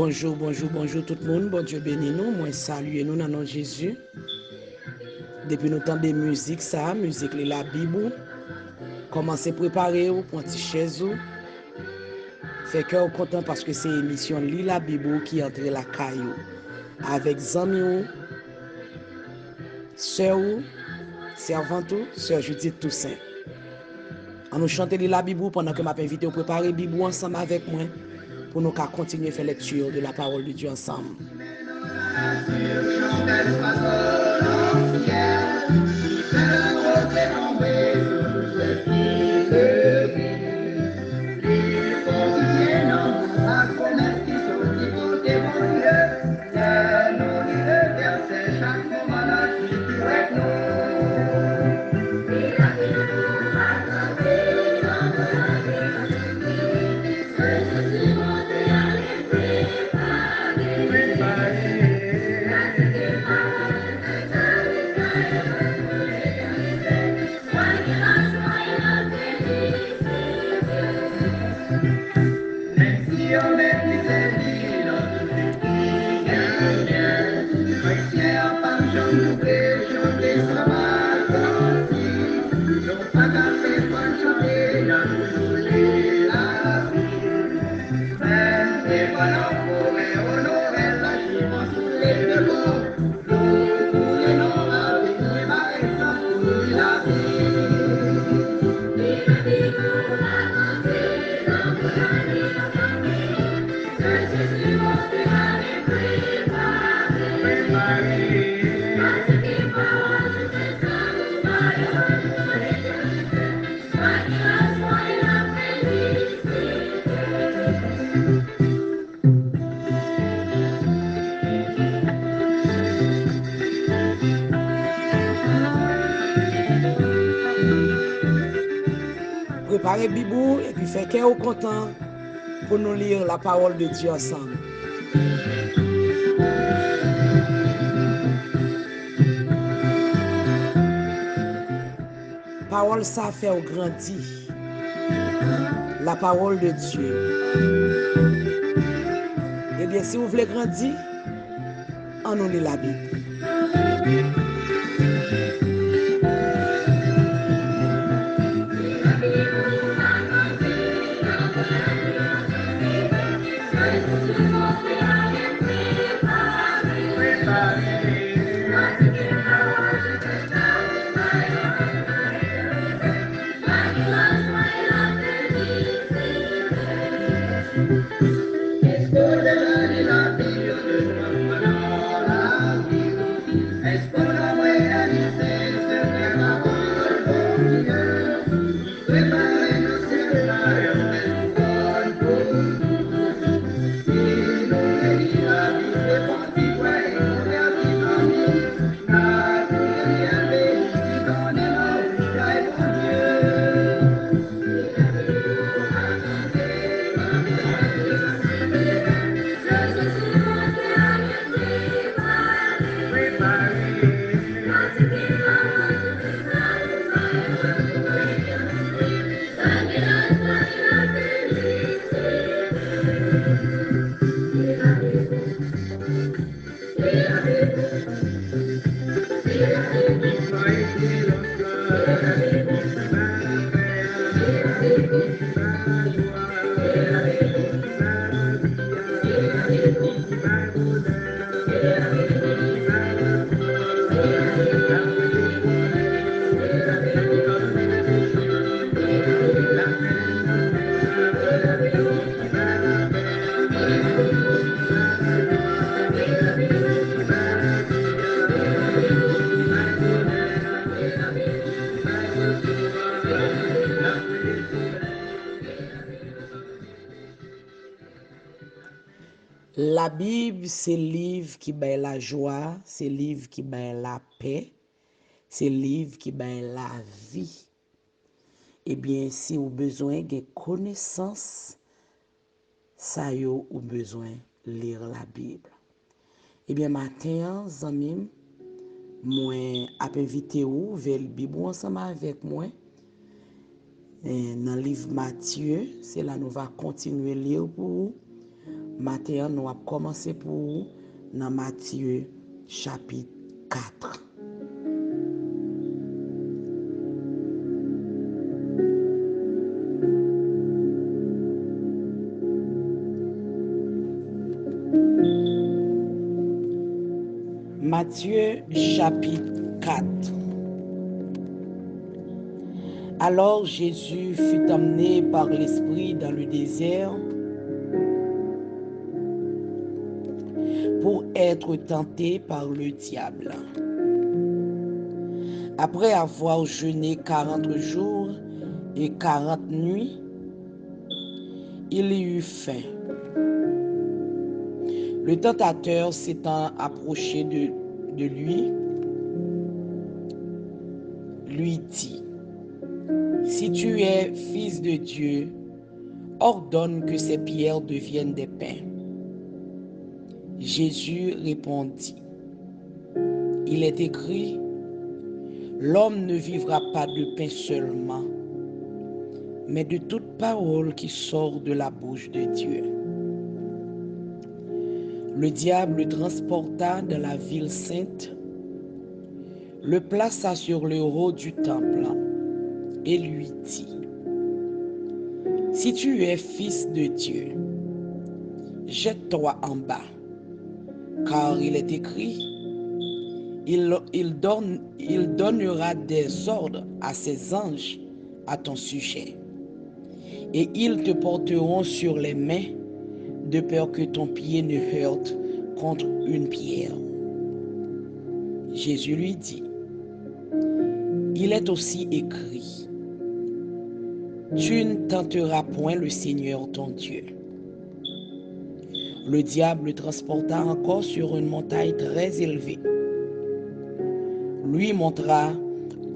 Bonjour, bonjour, bonjour tout le monde. Bon Dieu bénis nous. Moi saluer nous dans le nom de Jésus. Depuis nous temps de musique, ça, musique la Bible. Commencez à préparer ou pour une petite chaise ou. Fait cœur content parce que c'est émission Li la Bible qui entre la caillou. Avec Zami ou, Sœur ou, Servante ou, Sœur Judith Toussaint. On nous chante la Bible pendant que m'a invité à préparer la Bible ensemble avec moi pour nous continuer à faire lecture de la parole de Dieu ensemble. Préparez Bibou et puis fait cœur content pour nous lire la parole de Dieu ensemble. Parole ça fait au grandi. La parole de Dieu. Eh bien, si vous voulez grandir, on nous lit la Bible. La Bible, c'est le livre qui bat la joie, c'est le livre qui bat la paix, c'est le livre qui bat la vie. Eh bien, si vous avez besoin de connaissances, ça y ou besoin de lire la Bible. Eh bien, matin, amis, moi, j'ai invité vous vers la Bible ensemble avec moi. Dans le livre Matthieu, c'est là nous va continuer à lire pour vous. Matin, nous allons commencer pour vous dans Matthieu chapitre 4. Matthieu chapitre 4. Alors Jésus fut emmené par l'Esprit dans le désert pour être tenté par le diable. Après avoir jeûné 40 jours et 40 nuits, il y eut faim. Le tentateur s'étant approché de lui dit, « Si tu es fils de Dieu, ordonne que ces pierres deviennent des pains. » Jésus répondit, « Il est écrit, l'homme ne vivra pas de pain seulement, mais de toute parole qui sort de la bouche de Dieu. » Le diable le transporta dans la ville sainte, le plaça sur le haut du temple et lui dit, « Si tu es fils de Dieu, jette-toi en bas, car il est écrit, il donnera des ordres à ses anges à ton sujet, et ils te porteront sur les mains, de peur que ton pied ne heurte contre une pierre. » Jésus lui dit, « Il est aussi écrit, tu ne tenteras point le Seigneur ton Dieu. » Le diable le transporta encore sur une montagne très élevée, lui montra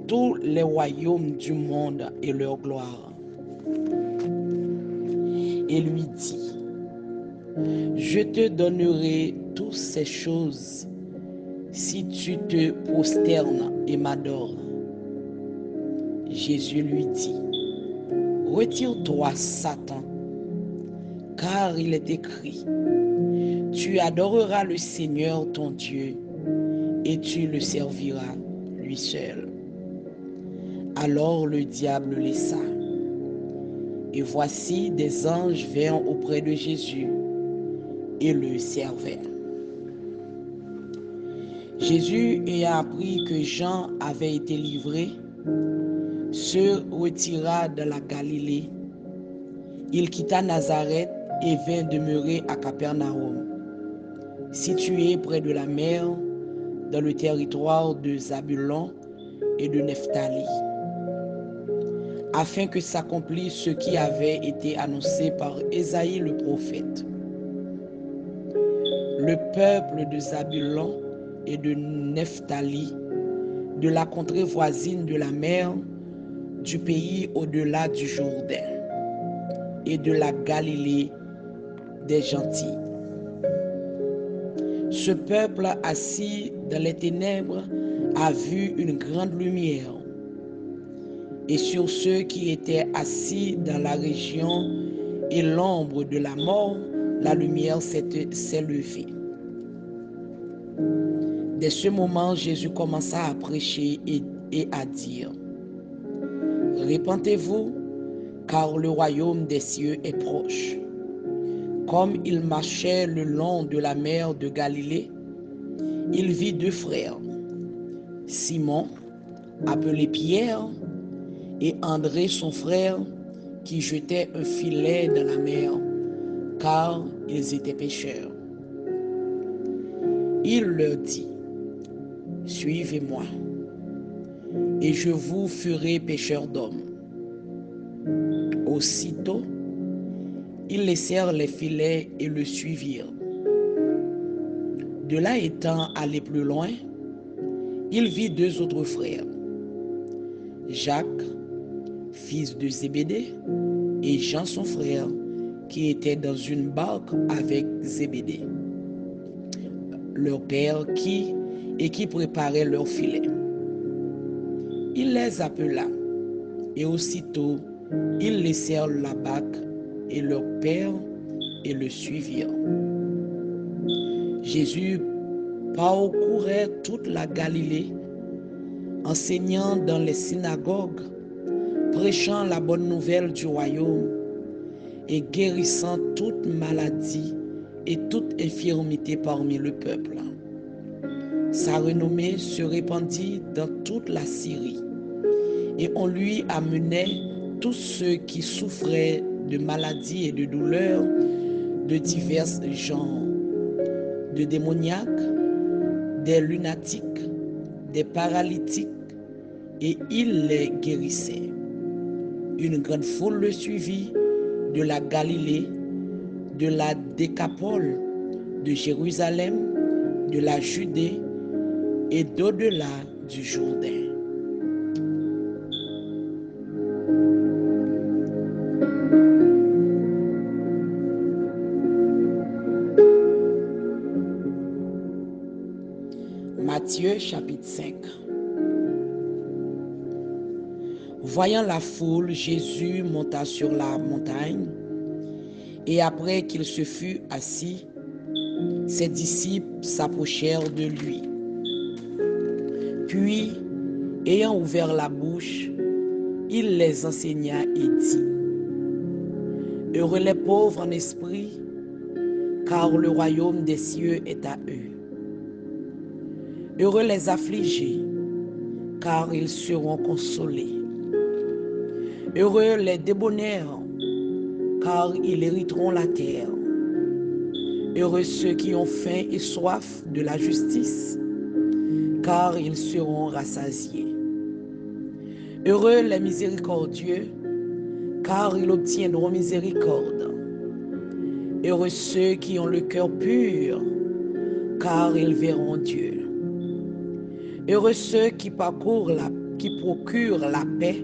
tous les royaumes du monde et leur gloire, et lui dit, « Je te donnerai toutes ces choses si tu te prosternes et m'adores. » Jésus lui dit, « Retire-toi, Satan, car il est écrit, tu adoreras le Seigneur ton Dieu et tu le serviras lui seul. » Alors le diable le laissa. Et voici des anges vinrent auprès de Jésus et le servaient. Jésus ayant appris que Jean avait été livré, se retira de la Galilée. Il quitta Nazareth et vint demeurer à Capernaum, situé près de la mer, dans le territoire de Zabulon et de Nephtali, afin que s'accomplisse ce qui avait été annoncé par Ésaïe le prophète. Le peuple de Zabulon et de Nephtali, de la contrée voisine de la mer, du pays au-delà du Jourdain, et de la Galilée des gentils. Ce peuple assis dans les ténèbres a vu une grande lumière. Et sur ceux qui étaient assis dans la région et l'ombre de la mort, la lumière s'est levée. Dès ce moment, Jésus commença à prêcher et à dire, « Repentez-vous, car le royaume des cieux est proche. » Comme il marchait le long de la mer de Galilée, il vit deux frères, Simon, appelé Pierre, et André son frère, qui jetaient un filet dans la mer, car ils étaient pêcheurs. Il leur dit, « Suivez-moi, et je vous ferai pêcheurs d'hommes. » Aussitôt, ils laissèrent les filets et le suivirent. De là étant allé plus loin, il vit deux autres frères, Jacques, fils de Zébédée, et Jean son frère, qui étaient dans une barque avec Zébédée, leur père, qui préparait leurs filets. Il les appela, et aussitôt ils laissèrent la barque et leur père et le suivirent. Jésus parcourait toute la Galilée, enseignant dans les synagogues, prêchant la bonne nouvelle du royaume et guérissant toute maladie et toute infirmité parmi le peuple. Sa renommée se répandit dans toute la Syrie et on lui amenait tous ceux qui souffraient de maladies et de douleurs de divers genres, de démoniaques, des lunatiques, des paralytiques, et il les guérissait. Une grande foule le suivit de la Galilée, de la Décapole, de Jérusalem, de la Judée et d'au-delà du Jourdain. Matthieu chapitre 5. Voyant la foule, Jésus monta sur la montagne, et après qu'il se fut assis, ses disciples s'approchèrent de lui. Puis, ayant ouvert la bouche, il les enseigna et dit: Heureux les pauvres en esprit, car le royaume des cieux est à eux. Heureux les affligés, car ils seront consolés. Heureux les débonnaires, car ils hériteront la terre. Heureux ceux qui ont faim et soif de la justice, car ils seront rassasiés. Heureux les miséricordieux, car ils obtiendront miséricorde. Heureux ceux qui ont le cœur pur, car ils verront Dieu. Heureux ceux qui procurent la paix,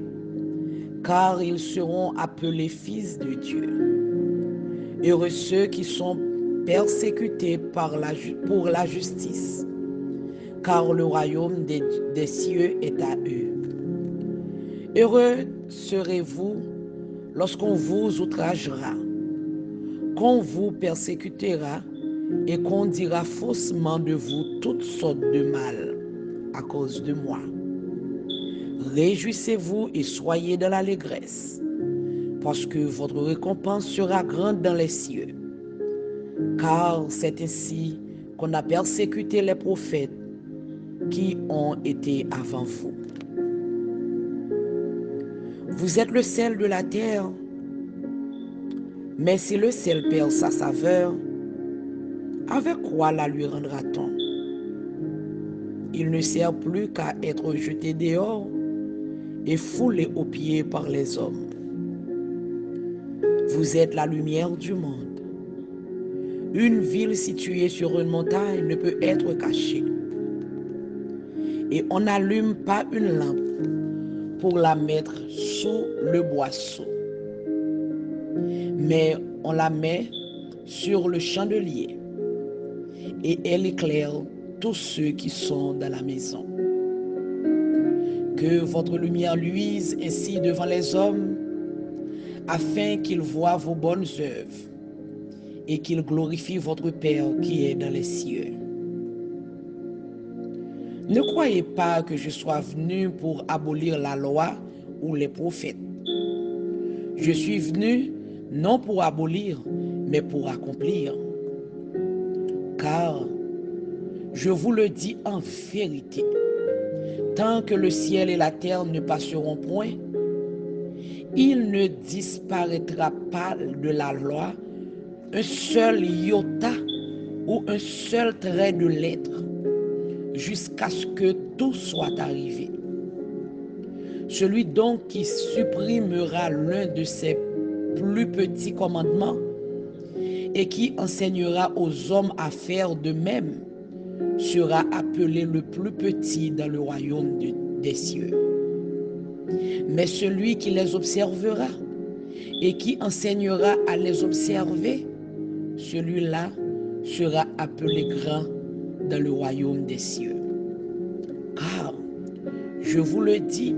car ils seront appelés fils de Dieu. Heureux ceux qui sont persécutés pour la justice, car le royaume des cieux est à eux. Heureux serez-vous lorsqu'on vous outragera, qu'on vous persécutera et qu'on dira faussement de vous toutes sortes de mal à cause de moi. Réjouissez-vous et soyez dans l'allégresse, parce que votre récompense sera grande dans les cieux. Car c'est ainsi qu'on a persécuté les prophètes qui ont été avant vous. Vous êtes le sel de la terre, mais si le sel perd sa saveur, avec quoi la lui rendra-t-on? Il ne sert plus qu'à être jeté dehors et foulé aux pieds par les hommes. Vous êtes la lumière du monde. Une ville située sur une montagne ne peut être cachée. Et on n'allume pas une lampe pour la mettre sous le boisseau, mais on la met sur le chandelier et elle éclaire tous ceux qui sont dans la maison. Que votre lumière luise ainsi devant les hommes, afin qu'ils voient vos bonnes œuvres et qu'ils glorifient votre Père qui est dans les cieux. Ne croyez pas que je sois venu pour abolir la loi ou les prophètes. Je suis venu non pour abolir, mais pour accomplir. Car, je vous le dis en vérité, tant que le ciel et la terre ne passeront point, il ne disparaîtra pas de la loi un seul iota ou un seul trait de lettre, jusqu'à ce que tout soit arrivé. Celui donc qui supprimera l'un de ces plus petits commandements et qui enseignera aux hommes à faire de même sera appelé le plus petit dans le royaume des cieux. Mais celui qui les observera et qui enseignera à les observer, celui-là sera appelé grand dans le royaume des cieux. Car, je vous le dis,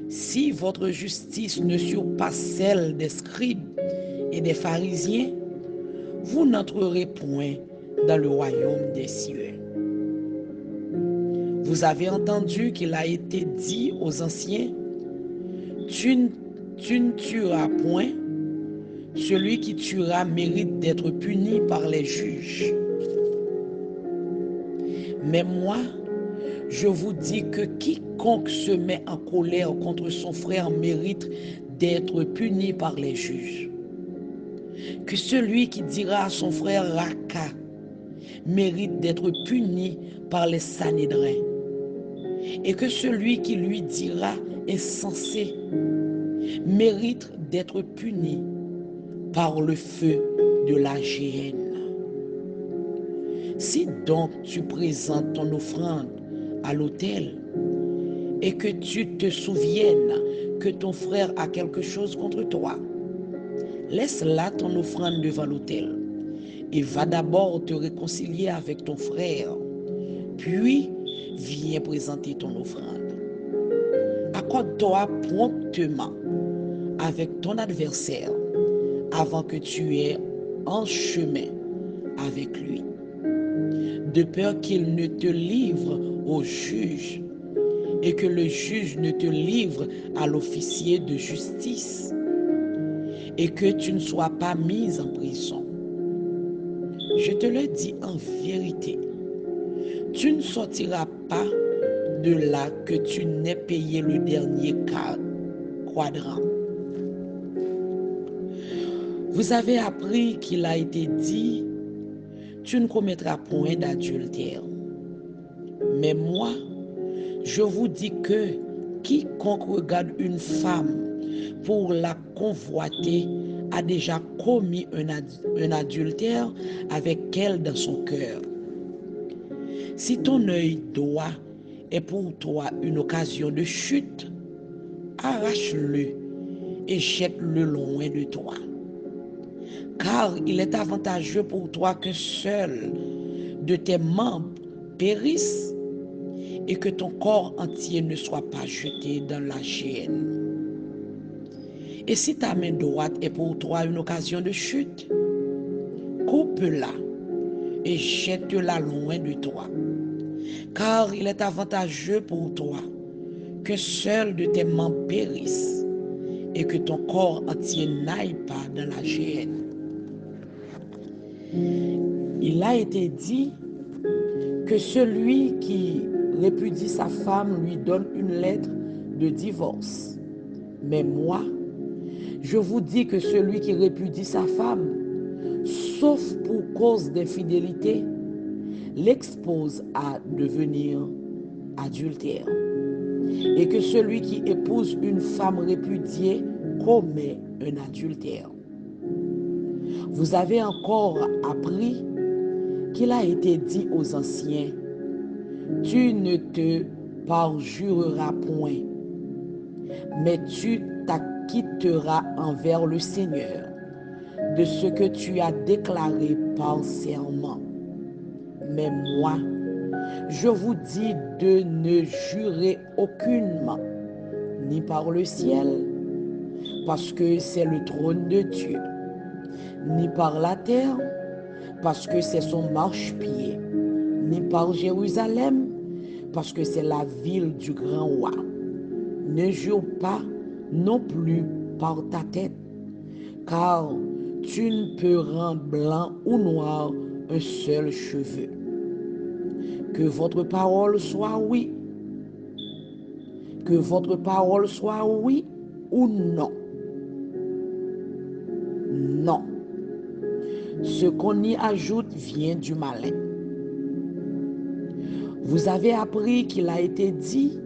si votre justice ne surpasse celle des scribes et des pharisiens, vous n'entrerez point dans le royaume des cieux. Vous avez entendu qu'il a été dit aux anciens, tu ne tueras point. Celui qui tuera mérite d'être puni par les juges. Mais moi, je vous dis que quiconque se met en colère contre son frère mérite d'être puni par les juges. Que celui qui dira à son frère Raka mérite d'être puni par les Sanhédrins. Et que celui qui lui dira insensé mérite d'être puni par le feu de la géhenne. Si donc tu présentes ton offrande à l'autel et que tu te souviennes que ton frère a quelque chose contre toi, laisse là ton offrande devant l'autel et va d'abord te réconcilier avec ton frère, puis viens présenter ton offrande. Accorde-toi promptement avec ton adversaire avant que tu aies en chemin avec lui, de peur qu'il ne te livre au juge et que le juge ne te livre à l'officier de justice et que tu ne sois pas mis en prison. Je te le dis en vérité, tu ne sortiras pas de là que tu n'aies payé le dernier quadrant. Vous avez appris qu'il a été dit, tu ne commettras point d'adultère. Mais moi, je vous dis que quiconque regarde une femme pour la convoiter a déjà commis un adultère avec elle dans son cœur. Si ton œil droit est pour toi une occasion de chute, arrache-le et jette-le loin de toi. Car il est avantageux pour toi que seul de tes membres périsse et que ton corps entier ne soit pas jeté dans la géhenne. Et si ta main droite est pour toi une occasion de chute, coupe-la et jette-la loin de toi. Car il est avantageux pour toi que seul de tes membres périsse et que ton corps entier n'aille pas dans la géhenne. Il a été dit que celui qui répudie sa femme lui donne une lettre de divorce. Mais moi, je vous dis que celui qui répudie sa femme, sauf pour cause d'infidélité, l'expose à devenir adultère. Et que celui qui épouse une femme répudiée commet un adultère. Vous avez encore appris qu'il a été dit aux anciens, tu ne te parjureras point, mais tu t'acquitteras envers le Seigneur de ce que tu as déclaré par serment. Mais moi, je vous dis de ne jurer aucunement, ni par le ciel, parce que c'est le trône de Dieu, ni par la terre, parce que c'est son marchepied, ni par Jérusalem, parce que c'est la ville du grand roi. Ne jure pas non plus par ta tête, car tu ne peux rendre blanc ou noir un seul cheveu. Que votre parole soit oui, que votre parole soit oui ou non. Non. Ce qu'on y ajoute vient du malin. Vous avez appris qu'il a été dit,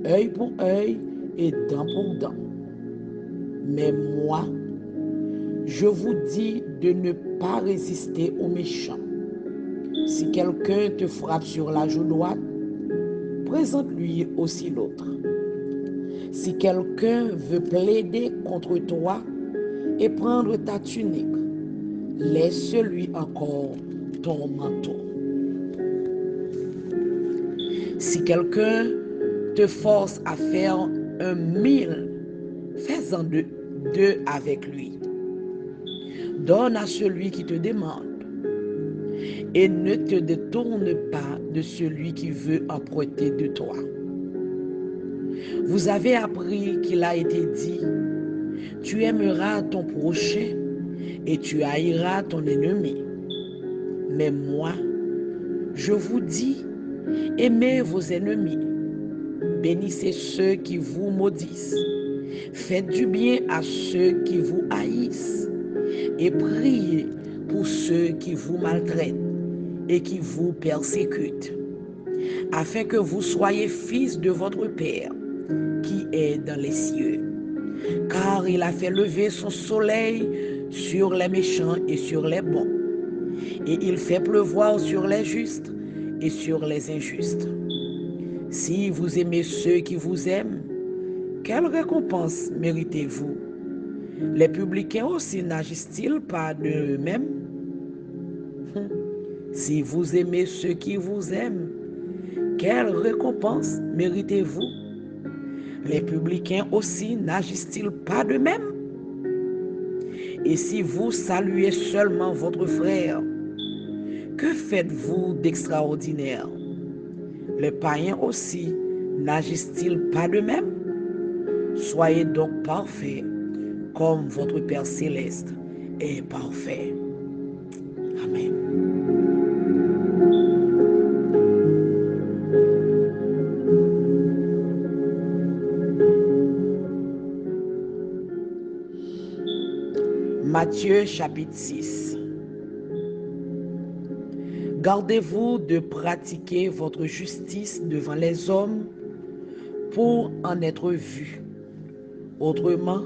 œil pour œil et dent pour dent. Mais moi, je vous dis de ne pas résister aux méchants. Si quelqu'un te frappe sur la joue droite, présente-lui aussi l'autre. Si quelqu'un veut plaider contre toi et prendre ta tunique, laisse-lui encore ton manteau. Si quelqu'un te force à faire un 1000, fais-en deux avec lui. Donne à celui qui te demande et ne te détourne pas de celui qui veut emprunter de toi. Vous avez appris qu'il a été dit, tu aimeras ton prochain et tu haïras ton ennemi. Mais moi, je vous dis, aimez vos ennemis, bénissez ceux qui vous maudissent, faites du bien à ceux qui vous haïssent et priez pour ceux qui vous maltraitent et qui vous persécutent, afin que vous soyez fils de votre Père qui est dans les cieux. Car il a fait lever son soleil sur les méchants et sur les bons, et il fait pleuvoir sur les justes et sur les injustes. Si vous aimez ceux qui vous aiment, quelle récompense méritez-vous? Les publicains aussi n'agissent-ils pas de même? Si vous aimez ceux qui vous aiment, quelle récompense méritez-vous? Les publicains aussi n'agissent-ils pas de même? Et si vous saluez seulement votre frère, que faites-vous d'extraordinaire? Les païens aussi n'agissent-ils pas de même? Soyez donc parfaits comme votre Père céleste est parfait. Amen. Matthieu chapitre 6. Gardez-vous de pratiquer votre justice devant les hommes pour en être vus. Autrement,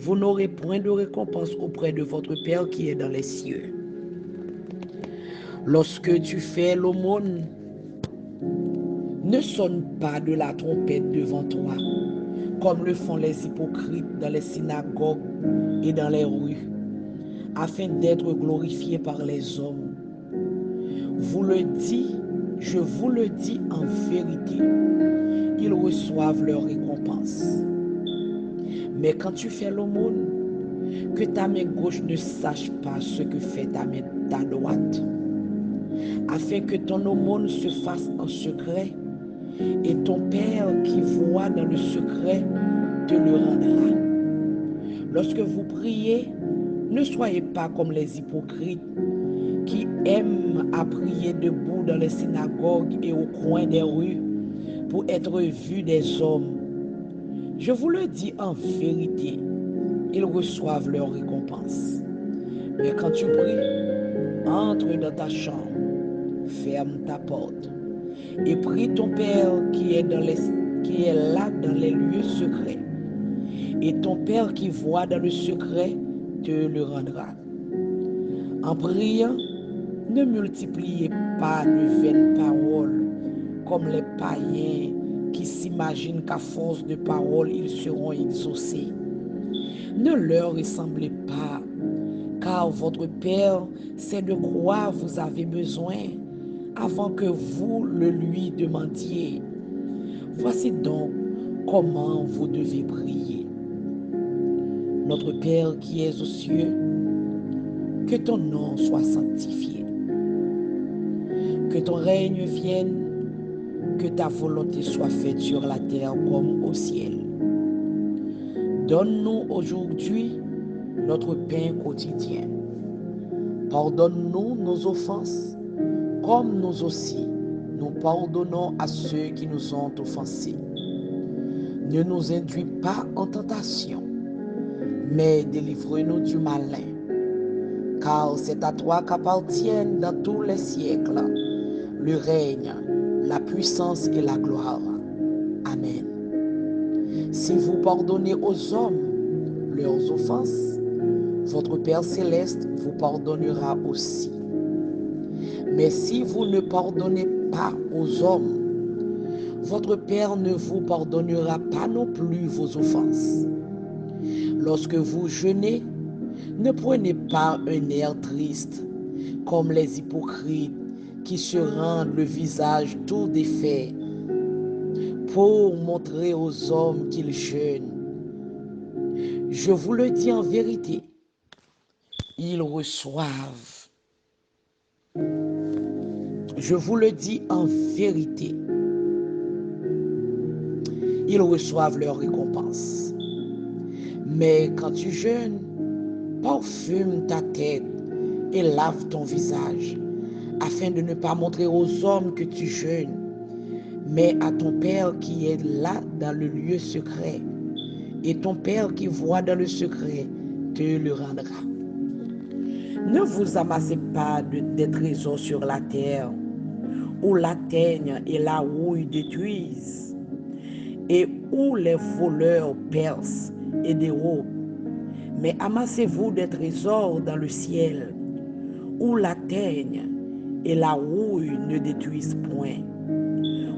vous n'aurez point de récompense auprès de votre Père qui est dans les cieux. Lorsque tu fais l'aumône, ne sonne pas de la trompette devant toi, comme le font les hypocrites dans les synagogues et dans les rues, afin d'être glorifiés par les hommes. Je vous le dis en vérité, ils reçoivent leur récompense. Mais quand tu fais l'aumône, que ta main gauche ne sache pas ce que fait ta droite, afin que ton aumône se fasse en secret, et ton Père qui voit dans le secret te le rendra. Lorsque vous priez, ne soyez pas comme les hypocrites qui aiment à prier debout dans les synagogues et au coin des rues pour être vus des hommes. Je vous le dis en vérité, ils reçoivent leur récompense. Mais quand tu pries, entre dans ta chambre, ferme ta porte et prie ton Père qui est là dans les lieux secrets. Et ton Père qui voit dans le secret te le rendra. En priant, ne multipliez pas de vaines paroles comme les païens qui s'imaginent qu'à force de paroles, ils seront exaucés. Ne leur ressemblez pas, car votre Père sait de quoi vous avez besoin avant que vous le lui demandiez. Voici donc comment vous devez prier. Notre Père qui es aux cieux, que ton nom soit sanctifié, que ton règne vienne, que ta volonté soit faite sur la terre comme au ciel. Donne-nous aujourd'hui notre pain quotidien. Pardonne-nous nos offenses, comme nous aussi nous pardonnons à ceux qui nous ont offensés. Ne nous induis pas en tentation, mais délivre-nous du malin. Car c'est à toi qu'appartiennent dans tous les siècles le règne, la puissance et la gloire. Amen. Si vous pardonnez aux hommes leurs offenses, votre Père céleste vous pardonnera aussi. Mais si vous ne pardonnez pas aux hommes, votre Père ne vous pardonnera pas non plus vos offenses. Lorsque vous jeûnez, ne prenez pas un air triste, comme les hypocrites qui se rendent le visage tout défait pour montrer aux hommes qu'ils jeûnent. Je vous le dis en vérité, ils reçoivent, je vous le dis en vérité, ils reçoivent leur récompense. Mais quand tu jeûnes, parfume ta tête et lave ton visage, afin de ne pas montrer aux hommes que tu jeûnes, mais à ton Père qui est là dans le lieu secret. Et ton Père qui voit dans le secret te le rendra. Ne vous amassez pas des trésors sur la terre, où la teigne et la houille détruisent, et où les voleurs percent et dérobent. Mais amassez-vous des trésors dans le ciel, où la teigne et la houille ne détruisent point,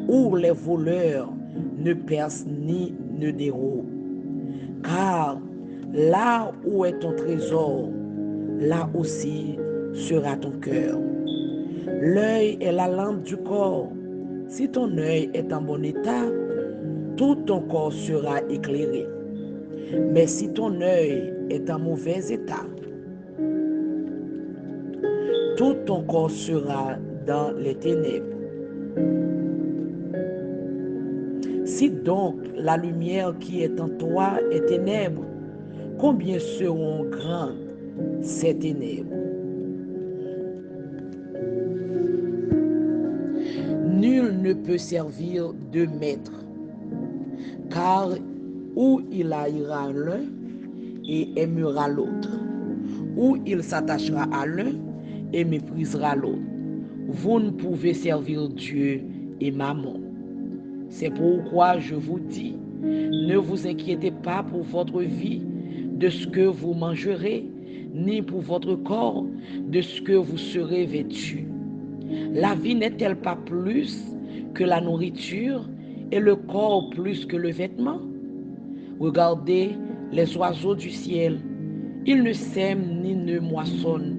où les voleurs ne percent ni ne dérobent. Car là où est ton trésor, là aussi sera ton cœur. L'œil est la lampe du corps. Si ton œil est en bon état, tout ton corps sera éclairé. Mais si ton œil est en mauvais état, tout ton corps sera dans les ténèbres. Si donc la lumière qui est en toi est ténèbres, combien seront grandes ces ténèbres? Nul ne peut servir deux maîtres, car ou il haïra l'un et aimera l'autre, ou il s'attachera à l'un et méprisera l'autre. Vous ne pouvez servir Dieu et Mammon. C'est pourquoi je vous dis, ne vous inquiétez pas pour votre vie, de ce que vous mangerez, ni pour votre corps, de ce que vous serez vêtus. La vie n'est-elle pas plus que la nourriture et le corps plus que le vêtement? Regardez les oiseaux du ciel, ils ne sèment ni ne moissonnent,